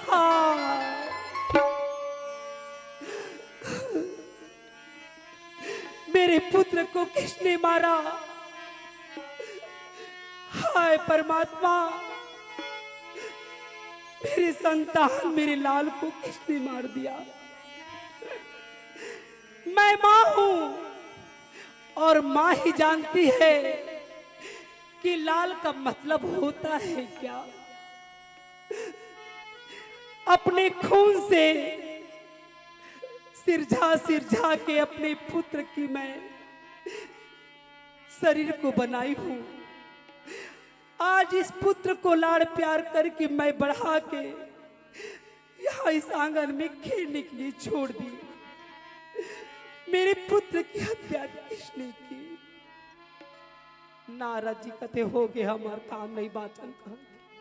हाँ, मेरे पुत्र को किसने मारा? हाय परमात्मा, मेरे संतान मेरे लाल को किसने मार दिया? मैं मां हूं और मां ही जानती है कि लाल का मतलब होता है क्या। अपने खून से सिरझा के अपने पुत्र की मैं शरीर को बनाई हूं। आज इस पुत्र को लाड़ प्यार करके मैं बढ़ा के यहाँ इस आंगन में खेलने के लिए छोड़ दी। मेरे पुत्र की हत्या किसने की? नाराज जी कते हो गए, हमारा काम नहीं बाचन का।